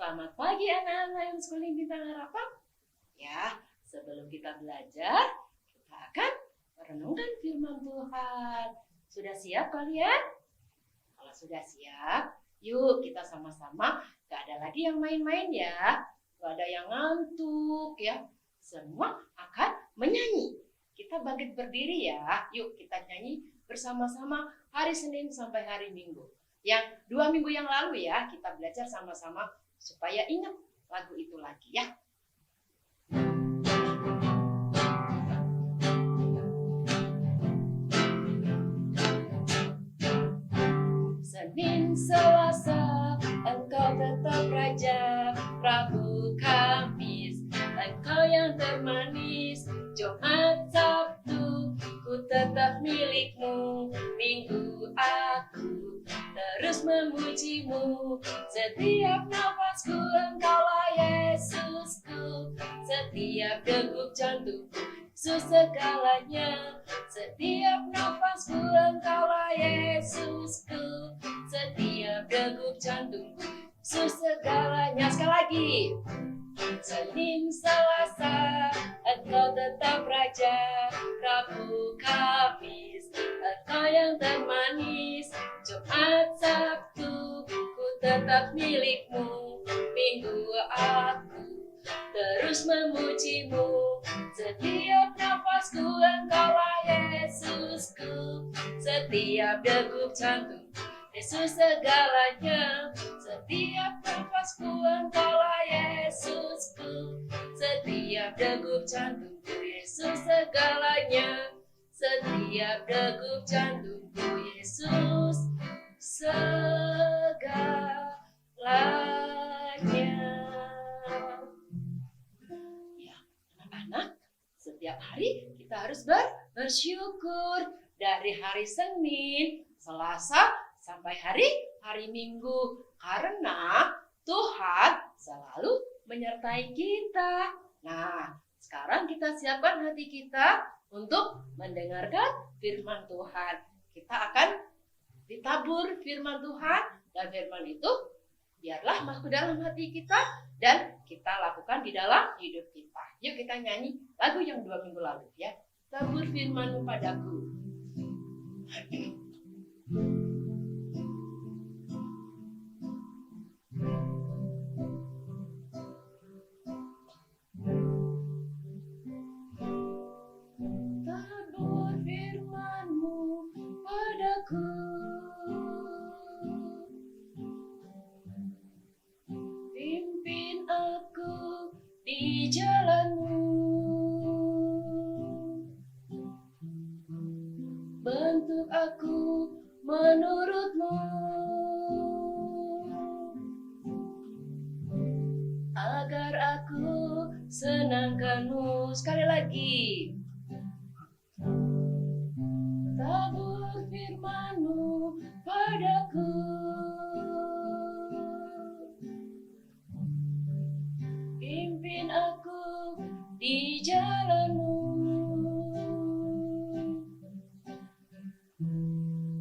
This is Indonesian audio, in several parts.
Selamat pagi anak-anak yang sekolah Bintang Harapan. Ya, sebelum kita belajar, kita akan merenungkan firman Tuhan. Sudah siap kalian? Kalau sudah siap, yuk kita sama-sama. Gak ada lagi yang main-main ya. Gak ada yang ngantuk ya. Semua akan menyanyi. Kita bangkit berdiri ya. Yuk kita nyanyi bersama-sama hari Senin sampai hari Minggu. Yang 2 minggu yang lalu ya, kita belajar sama-sama supaya ingat lagu itu lagi ya. Senin, Selasa, engkau tetap raja. Rabu, Kamis, engkau yang termanis. Jumat, Sabtu, ku tetap milikmu. Minggu, aku terus memujimu. Setiap nafasku engkaulah Yesusku. Setiap degup jantungku Yesus segalanya. Setiap nafasku engkaulah Yesusku. Setiap degup jantungku Yesus segalanya. Sekali lagi. Senin, Selasa, engkau tetap raja. Rabu, Kamis, engkau yang termanis. Jumat, Sabtu, ku tetap milikmu. Minggu, aku terus memujimu. Setiap nafasku engkaulah Yesusku. Setiap degup jantung Yesus segalanya. Setiap nafasku engkaulah Yesusku. Setiap degup jantungku Yesus segalanya. Setiap degup jantungku Yesus segalanya. Ya, anak-anak, setiap hari kita harus bersyukur. Dari hari Senin, Selasa, sampai hari Minggu. Karena Tuhan selalu menyertai kita. Nah, sekarang kita siapkan hati kita untuk mendengarkan firman Tuhan. Kita akan ditabur firman Tuhan. Dan firman itu biarlah masuk dalam hati kita. Dan kita lakukan di dalam hidup kita. Yuk kita nyanyi lagu yang 2 minggu lalu ya. Tabur firman-Mu padaku. Tabur firman-Mu padaku. Pimpin aku di jalan-Mu. Bentuk aku menurut-Mu. Agar aku senangkan-Mu. Sekali lagi. Tabur firman-Mu padaku. Pimpin aku di jalan-Mu.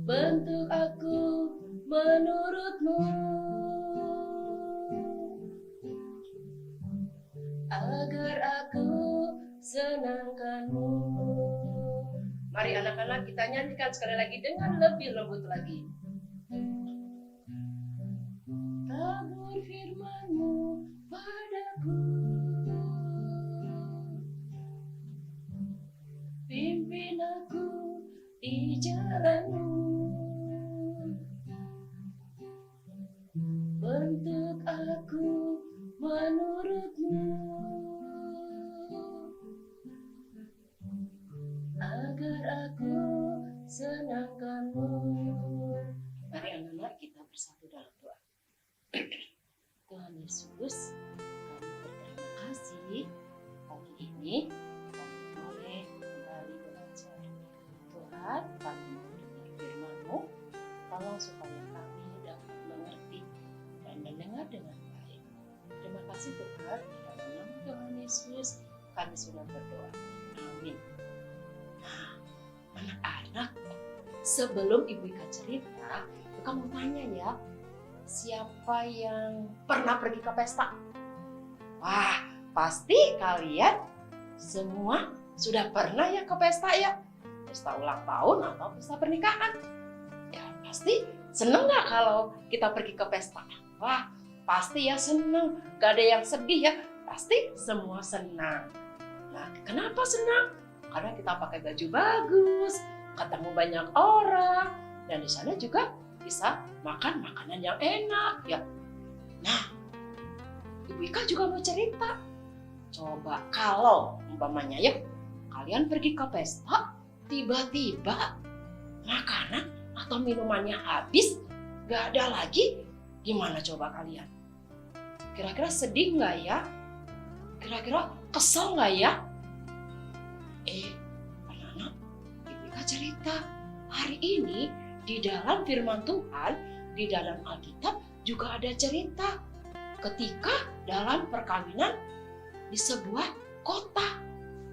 Bentuk aku menurut-Mu. Agar aku senangkan-Mu. Mari anak-anak kita nyanyikan sekali lagi dengan lebih lembut lagi. Tabur firman-Mu padaku. Pimpin aku di jalan-Mu. Bentuk aku menurut-Mu. Agar aku senangkan-Mu. Mari anak-anak kita bersatu dalam doa. Tuhan Yesus, kami berterima kasih pagi ini kami boleh kembali belajar. Tuhan, kami mau dengar firman-Mu, tolong supaya kami dapat mengerti dan mendengar dengan baik. Terima kasih Tuhan, di dalam nama Tuhan Yesus kami sudah berdoa. Amin. Nah, anak-anak, sebelum Ibu Ika cerita, kamu tanya ya, siapa yang pernah pergi ke pesta? Wah, pasti kalian semua sudah pernah ya ke pesta ya? Pesta ulang tahun atau pesta pernikahan? Ya pasti seneng nggak kalau kita pergi ke pesta? Wah, pasti ya seneng. Gak ada yang sedih ya. Pasti semua senang. Nah, kenapa senang? Karena kita pakai baju bagus, ketemu banyak orang, dan di sana juga bisa makan makanan yang enak ya. Nah, Ibu Ika juga mau cerita. Coba kalau umpamanya ya, kalian pergi ke pesta, tiba-tiba makanan atau minumannya habis, gak ada lagi, gimana coba kalian? Kira-kira sedih nggak ya? Kira-kira kesel nggak ya? Anak-anak, Ibu Ika cerita, hari ini di dalam firman Tuhan, di dalam Alkitab juga ada cerita ketika dalam perkawinan di sebuah kota.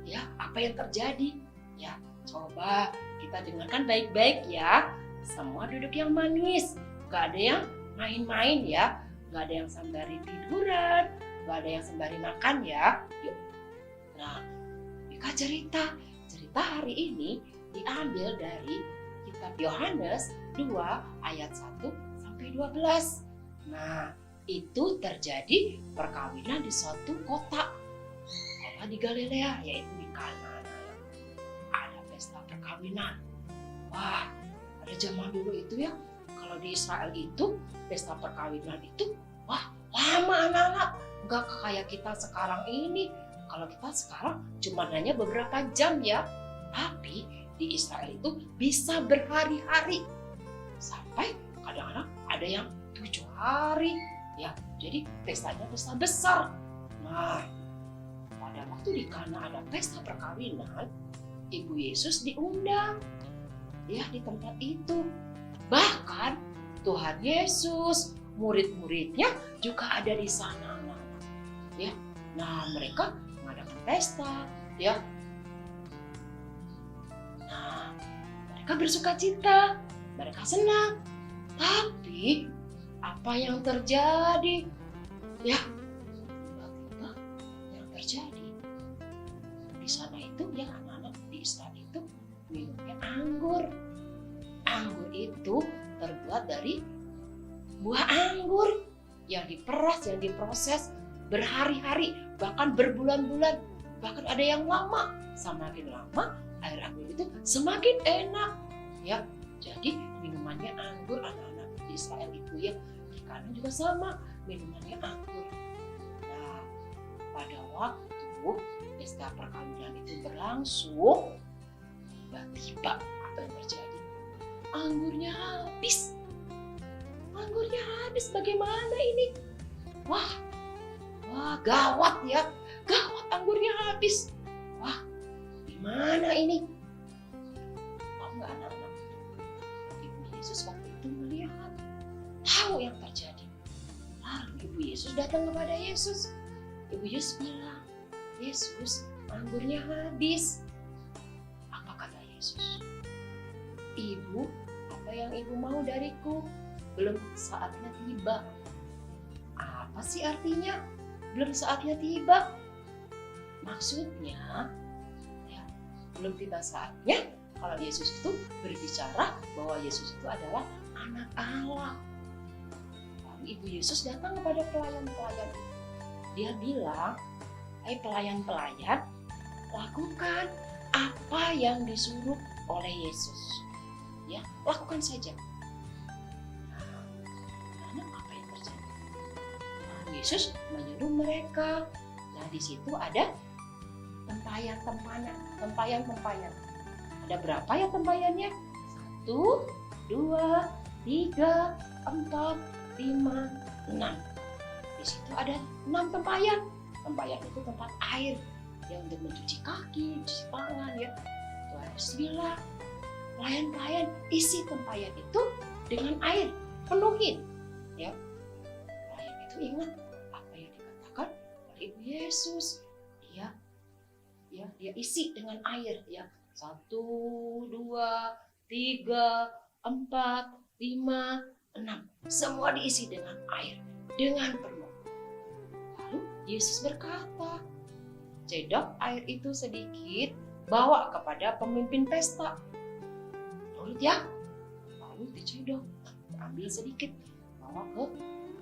Ya, apa yang terjadi? Ya, coba kita dengarkan baik-baik ya. Semua duduk yang manis, gak ada yang main-main ya, gak ada yang sembari tiduran, gak ada yang sembari makan ya. Yuk. Nah, Ika cerita hari ini diambil dari kitab Yohanes 2 ayat 1 sampai 12. Nah, itu terjadi perkawinan di suatu kota di Galilea, yaitu di Kana. Ada pesta perkawinan. Wah, pada zaman dulu itu ya, kalau di Israel itu pesta perkawinan itu, wah lama anak-anak. Enggak kayak kita sekarang ini. Kalau kita sekarang cuma hanya beberapa jam ya. Tapi di Israel itu bisa berhari-hari. Sampai kadang-kadang ada yang 7 hari. Ya, jadi pestanya pesta besar. Nah, pada waktu di Kana ada pesta perkawinan, Ibu Yesus diundang ya di tempat itu. Bahkan Tuhan Yesus, murid-muridnya juga ada di sana. Ya, nah mereka mengadakan pesta, ya. Nah, mereka bersukacita, mereka senang. Tapi apa yang terjadi? Ya, tiba-tiba yang terjadi di sana itu ya, anak-anak di Israel itu minumnya anggur. Anggur itu terbuat dari buah anggur yang diperas, yang diproses berhari-hari, bahkan berbulan-bulan, bahkan ada yang lama. Semakin lama air anggur itu semakin enak, ya. Jadi minumannya anggur, anak-anak di Israel itu ya. Di Kana juga sama, minumannya anggur. Nah, pada waktu pesta perkawinan itu berlangsung, tiba-tiba apa yang terjadi? Anggurnya habis. Anggurnya habis, bagaimana ini? Wah, gawat ya. Gawat, anggurnya habis. Wah, gimana ini? Oh enggak, anak-anak. Ibu Yesus waktu itu melihat, tahu yang terjadi. Lalu Ibu Yesus datang kepada Yesus. Ibu Yesus bilang, Yesus, anggurnya habis. Apa kata Yesus? Ibu, apa yang ibu mau dariku? Belum saatnya tiba. Apa sih artinya? Belum saatnya tiba. Maksudnya, ya, belum tiba saatnya kalau Yesus itu berbicara bahwa Yesus itu adalah anak Allah. Lalu Ibu Yesus datang kepada pelayan-pelayan. Dia bilang, hai pelayan-pelayan, lakukan apa yang disuruh oleh Yesus. Ya, lakukan saja. Nah, apa yang terjadi? Tuhan Yesus menyuruh mereka. Nah, di situ ada tempayan. Ada berapa ya tempayannya? 1, 2, 3, 4, 5, 6. Di situ ada 6 tempayan. Tempayan itu tempat air ya, untuk mencuci kaki, mencuci tangan ya. Tuhan Yesus bilang, pelayan-pelayan isi tempayan itu dengan air, penuhin ya. Pelayan itu ingat apa yang dikatakan oleh Ibu Yesus. Dia isi dengan air ya. 1, 2, 3, 4, 5, 6. Semua diisi dengan air, dengan penuh. Lalu Yesus berkata, cedok air itu sedikit, bawa kepada pemimpin pesta. Nurut ya, lalu dicedok, ambil sedikit, bawa ke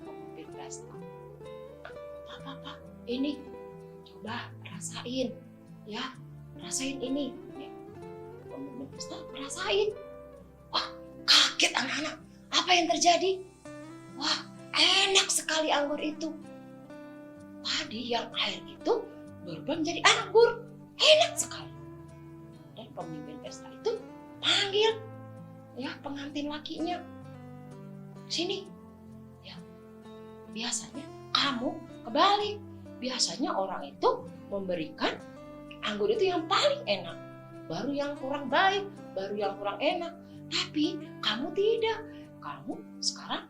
pemimpin pesta. Pak, ini coba rasain, ya, rasain ini. Pemimpin pesta rasain. Wah, kaget anak-anak. Apa yang terjadi? Wah, enak sekali anggur itu. Tadi yang air itu berubah menjadi anggur. Enak sekali. Dan pemimpin pesta itu panggil ya pengantin lakinya. Sini. Ya. Biasanya kamu kebalik. Biasanya orang itu memberikan anggur itu yang paling enak. Baru yang kurang baik, baru yang kurang enak. Tapi kamu tidak. Kamu sekarang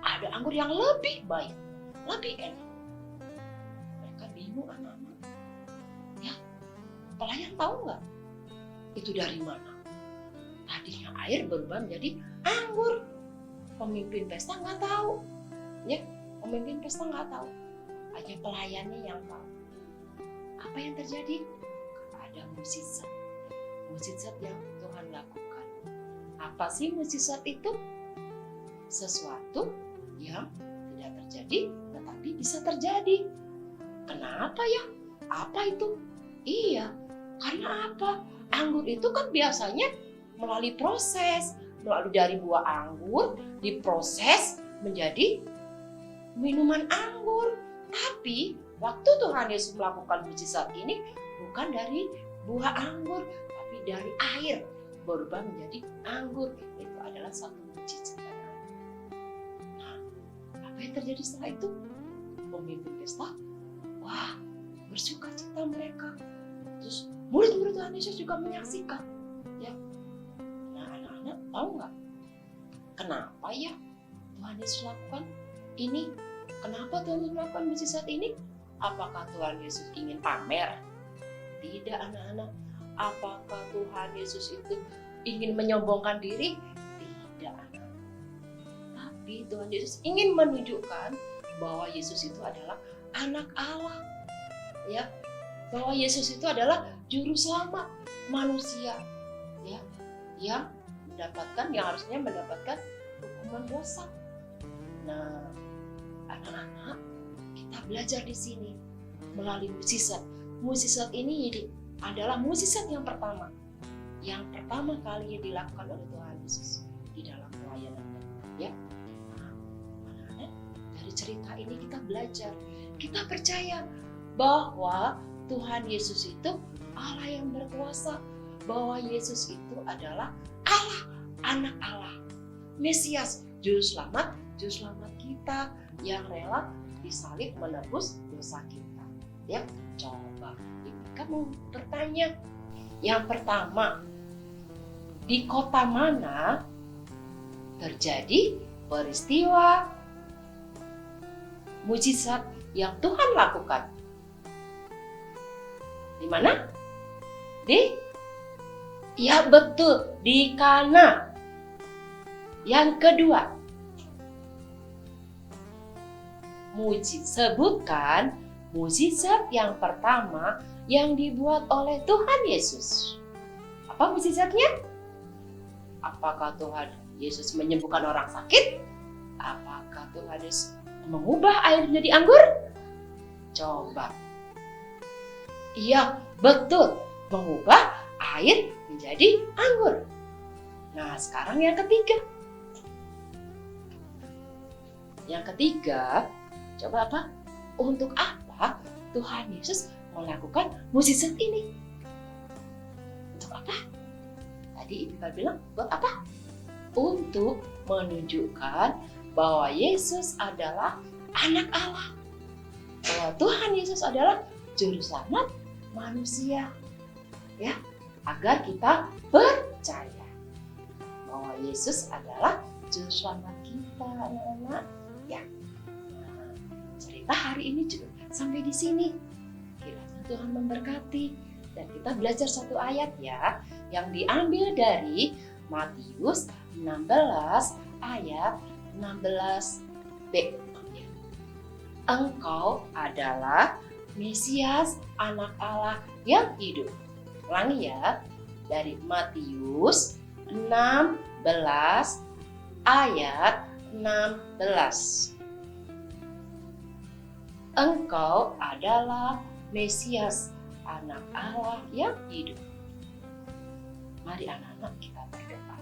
ada anggur yang lebih baik, lebih enak. Mereka bingung anak-anak. Ya, pelayan tahu nggak? Itu dari mana? Tadinya air berubah menjadi anggur. Pemimpin pesta nggak tahu. Ya, pemimpin pesta nggak tahu. Hanya pelayannya yang tahu. Apa yang terjadi? Ada mukjizat. Mukjizat yang Tuhan lakukan. Apa sih mukjizat itu? Sesuatu yang tidak terjadi tetapi bisa terjadi. Kenapa ya? Apa itu? Iya, karena apa? Anggur itu kan biasanya melalui proses, melalui dari buah anggur diproses menjadi minuman anggur. Tapi waktu Tuhan Yesus melakukan mukjizat ini bukan dari buah anggur, tapi dari air berubah menjadi anggur. Itu adalah satu mukjizat. Nah, apa yang terjadi setelah itu? Pemimpin pesta, wah, bersuka cita mereka. Terus murid-murid Tuhan Yesus juga menyaksikan. Ya, nah anak-anak tahu nggak? Kenapa ya Tuhan Yesus lakukan ini? Kenapa Tuhan Yesus melakukan mukjizat ini? Apakah Tuhan Yesus ingin pamer? Tidak anak-anak. Apakah Tuhan Yesus itu ingin menyombongkan diri? Tidak anak. Tapi Tuhan Yesus ingin menunjukkan bahwa Yesus itu adalah anak Allah. Ya, bahwa Yesus itu adalah juru selamat manusia. Ya, yang harusnya mendapatkan hukuman dosa. Nah, anak-anak, kita belajar di sini melalui mukjizat. Mukjizat ini adalah mukjizat yang pertama kali dilakukan oleh Tuhan Yesus di dalam pelayanannya. Ya, nah, dari cerita ini kita belajar, kita percaya bahwa Tuhan Yesus itu Allah yang berkuasa, bahwa Yesus itu adalah Allah, anak Allah, Mesias, juru selamat kita yang rela disalib menebus dosa kita. Ya, coba kamu bertanya. Yang pertama, di kota mana terjadi peristiwa mukjizat yang Tuhan lakukan? Di mana? Ya betul, di Kana. Yang kedua, sebutkan mukjizat yang pertama yang dibuat oleh Tuhan Yesus. Apa mukjizatnya? Apakah Tuhan Yesus menyembuhkan orang sakit? Apakah Tuhan Yesus mengubah air menjadi anggur? Coba. Iya, betul. Mengubah air menjadi anggur. Nah, sekarang yang ketiga. Yang ketiga, coba apa? Untuk apa Tuhan Yesus melakukan mukjizat ini? Untuk apa? Tadi Ibu bilang, buat apa? Untuk menunjukkan bahwa Yesus adalah anak Allah. Bahwa Tuhan Yesus adalah juru selamat manusia. Ya, agar kita percaya bahwa Yesus adalah juru selamat kita, anak-anak. Ya. Nah, cerita hari ini juga sampai di sini. Kiranya Tuhan memberkati dan kita belajar satu ayat ya yang diambil dari Matius 16 ayat 16b. Engkau adalah Mesias, anak Allah yang hidup. Ulangi ya, dari Matius 16 ayat 16. Engkau adalah Mesias, anak Allah yang hidup. Mari anak-anak kita berdoa.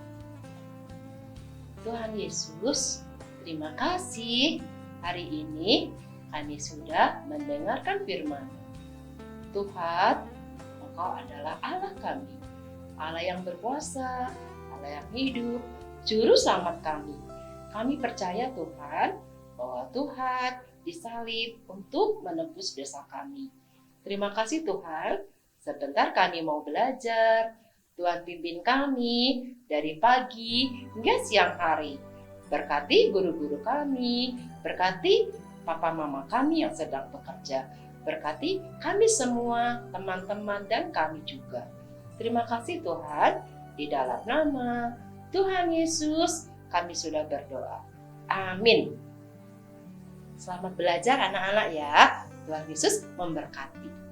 Tuhan Yesus, terima kasih hari ini kami sudah mendengarkan firman. Tuhan, Engkau adalah Allah kami, Allah yang berkuasa, Allah yang hidup, Juru Selamat kami. Kami percaya Tuhan, bahwa Tuhan disalib untuk menebus dosa kami. Terima kasih Tuhan, sebentar kami mau belajar. Tuhan pimpin kami dari pagi hingga siang hari. Berkati guru-guru kami, berkati papa mama kami yang sedang bekerja. Berkati kami semua, teman-teman dan kami juga. Terima kasih Tuhan, di dalam nama Tuhan Yesus kami sudah berdoa. Amin. Selamat belajar anak-anak ya. Tuhan Yesus memberkati.